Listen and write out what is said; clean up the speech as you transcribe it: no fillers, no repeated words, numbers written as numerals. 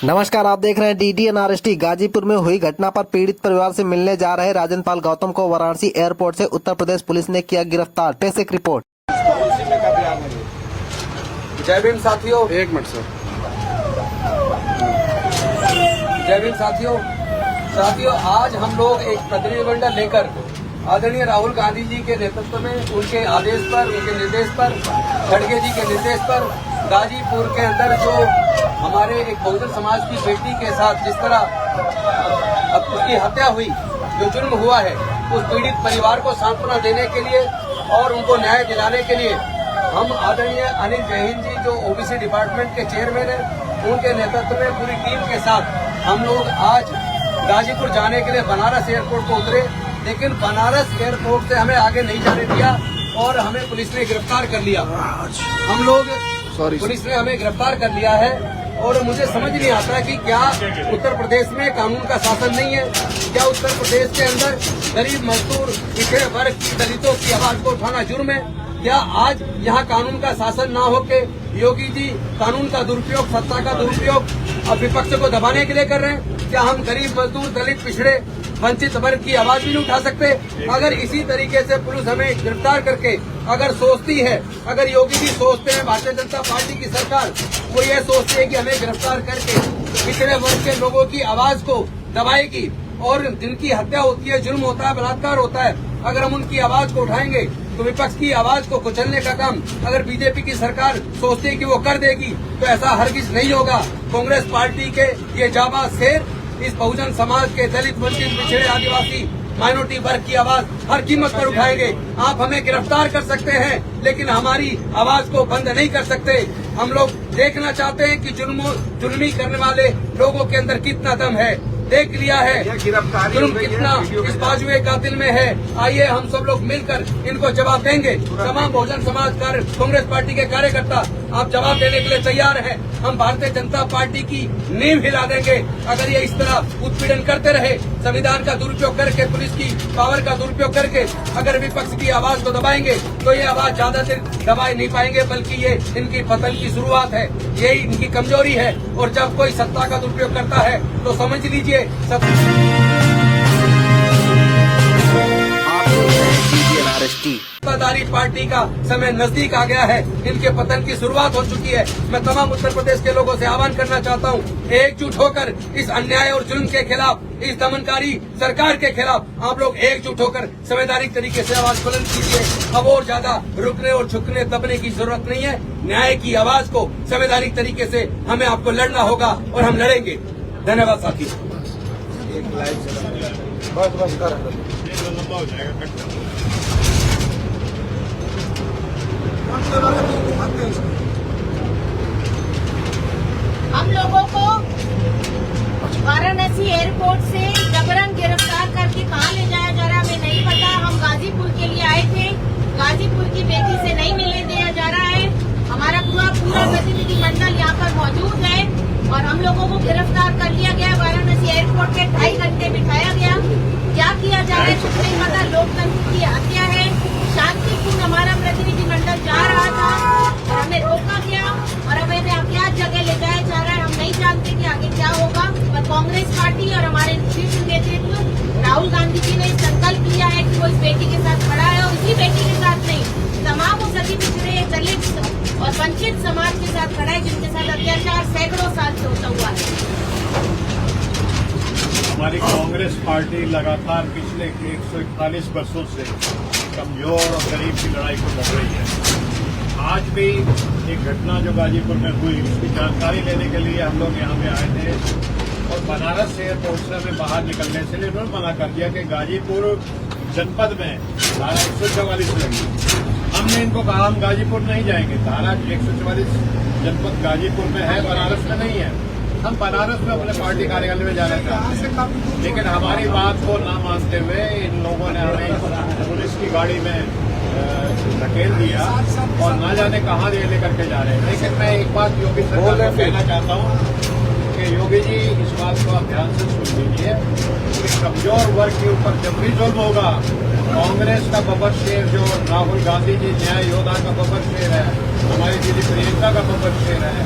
नमस्कार, आप देख रहे हैं DDNRST। गाजीपुर में हुई घटना पर पीड़ित परिवार से मिलने जा रहे राजनपाल गौतम को वाराणसी एयरपोर्ट से उत्तर प्रदेश पुलिस ने किया गिरफ्तार। Tech report. जय भीम साथियों। एक मिनट सर। जय भीम साथियों। आज हम लोग एक प्रतिनिधिमंडल लेकर आदरणीय राहुल गांधी जी के नेतृत्व में, उनके आदेश पर, उनके निर्देश पर, खड़गे जी के निर्देश पर गाजीपुर के अंदर जो हमारे एक बहुजन समाज की बेटी के साथ जिस तरह अब उसकी हत्या हुई, जो जुर्म हुआ है, उस पीड़ित परिवार को सांत्वना देने के लिए और उनको न्याय दिलाने के लिए हम आदरणीय अनिल जैन जी जो ओबीसी डिपार्टमेंट के चेयरमैन हैं, उनके नेतृत्व में पूरी टीम के साथ हम लोग आज गाजीपुर जाने के लिए बनारस एयरपोर्ट को उतरे। लेकिन बनारस एयरपोर्ट से हमें आगे नहीं जाने दिया और हमें पुलिस ने गिरफ्तार कर लिया। पुलिस ने हमें गिरफ्तार कर लिया है और मुझे समझ नहीं आता कि क्या उत्तर प्रदेश में कानून का शासन नहीं है? क्या उत्तर प्रदेश के अंदर गरीब मजदूर पिछड़े वर्ग की दलितों की आवाज को उठाना जुर्म है? क्या आज यहाँ कानून का शासन ना हो के योगी जी कानून का दुरुपयोग, सत्ता का दुरुपयोग अब विपक्ष को दबाने के लिए कर रहे हैं? क्या हम गरीब मजदूर, दलित, पिछड़े, वंचित वर्ग की आवाज भी नहीं उठा सकते? अगर इसी तरीके से पुलिस हमें गिरफ्तार करके अगर सोचती है, अगर योगी जी सोचते हैं, भारतीय जनता पार्टी की सरकार वो ये सोचती है कि हमें गिरफ्तार करके पिछड़े वर्ग के लोगों की आवाज को दबाएगी और जिनकी हत्या होती है, जुर्म होता है, बलात्कार होता है, अगर हम उनकी आवाज को उठाएंगे तो विपक्ष की आवाज को कुचलने का काम अगर बीजेपी की सरकार सोचती है कि वो कर देगी तो ऐसा हरगिज नहीं होगा। कांग्रेस पार्टी के ये जाबाज शेर इस बहुजन समाज के दलित, वंचित, पिछड़े, आदिवासी, माइनॉरिटी वर्ग की आवाज हर कीमत पर उठाएंगे। आप हमें गिरफ्तार कर सकते हैं लेकिन हमारी आवाज को बंद नहीं कर सकते। हम लोग देखना चाहते हैं कि जुल्मी करने वाले लोगों के अंदर कितना दम है। देख लिया है जुल्म कितना इस बाजुए कातिल में है। आइए हम सब लोग मिलकर इनको जवाब देंगे। तमाम बहुजन समाज कांग्रेस पार्टी के कार्यकर्ता आप जवाब देने के लिए तैयार हैं। हम भारतीय जनता पार्टी की नींव हिला देंगे अगर ये इस तरह उत्पीड़न करते रहे, संविधान का दुरुपयोग करके, पुलिस की पावर का दुरुपयोग करके अगर विपक्ष की आवाज को दबाएंगे तो ये आवाज ज्यादा देर दबाए नहीं पाएंगे, बल्कि ये इनकी पतन की शुरुआत है। यही इनकी कमजोरी है और जब कोई सत्ता का दुरुपयोग करता है तो समझ लीजिए सत्ताधारी पार्टी का समय नजदीक आ गया है। इनके पतन की शुरुआत हो चुकी है। मैं तमाम उत्तर प्रदेश के लोगों से आह्वान करना चाहता हूँ, एकजुट होकर इस अन्याय और जुल्म के खिलाफ, इस दमनकारी सरकार के खिलाफ आप लोग एकजुट होकर संवैधानिक तरीके से आवाज बुलंद कीजिए। अब और ज्यादा रुकने और झुकने दबने की जरूरत नहीं है। न्याय की आवाज को संवैधानिक तरीके से हमें आपको लड़ना होगा और हम लड़ेंगे। धन्यवाद साथी। हम लोगों को वाराणसी एयरपोर्ट से जबरन गिरफ्तार करके कहाँ ले जाया जा रहा है हमें नहीं पता। हम गाजीपुर के लिए आए थे, गाजीपुर की बेटी से नहीं मिलने दिया जा रहा है। हमारा पूरा प्रतिनिधिमंडल यहाँ पर मौजूद है और हम लोगों को गिरफ्तार कर लिया गया। वाराणसी एयरपोर्ट पे 2.5 घंटे बिठाया गया। क्या किया जा रहा है कुछ नहीं पता। लोकतंत्र की हत्या है। शांतिपूर्ण हमारा प्रतिनिधिमंडल जा रहा था और हमें रोका गया और हमें क्या जगह ले जाया जा रहा है हम नहीं जानते कि आगे क्या होगा। पर कांग्रेस पार्टी और हमारे शीर्ष नेतृत्व राहुल गांधी जी ने संकल्प लिया है कि वो इस बेटी के साथ खड़ा है और उसी बेटी के साथ नहीं, तमाम उस अति पिछड़े, दलित और वंचित समाज के साथ खड़ा है जिनके साथ अत्याचार सैकड़ों साल से होता हुआ है। हमारी कांग्रेस पार्टी लगातार पिछले 141 वर्षों से कमजोर और गरीब की लड़ाई को लड़ रही है। आज भी एक घटना जो गाजीपुर में हुई उसकी जानकारी लेने के लिए हम लोग यहाँ पे आए थे और बनारस एयरपोर्ट से हमें बाहर निकलने से इन्होंने मना कर दिया कि गाजीपुर जनपद में धारा 144 लगी। हमने इनको कहा हम गाजीपुर नहीं जाएंगे, धारा 144 जनपद गाजीपुर में है, बनारस में नहीं है। हम बनारस में अपने पार्टी कार्यालय में जाना चाहते हैं, लेकिन हमारी बात को ना मानते हुए इन लोगों ने हमें पुलिस की गाड़ी में धकेल दिया और ना जाने कहाँ लेकर के जा रहे हैं। लेकिन मैं एक बात योगी सरकार को कहना चाहता हूँ कि योगी जी इस बात को आप ध्यान से सुन लीजिए कि कमजोर वर्ग के ऊपर जब भी जुल्म होगा, कांग्रेस का बबर शेर जो राहुल गांधी जी न्याय योद्धा का बबर शेर है, हमारी दीदी प्रियंका का बबर शेर है,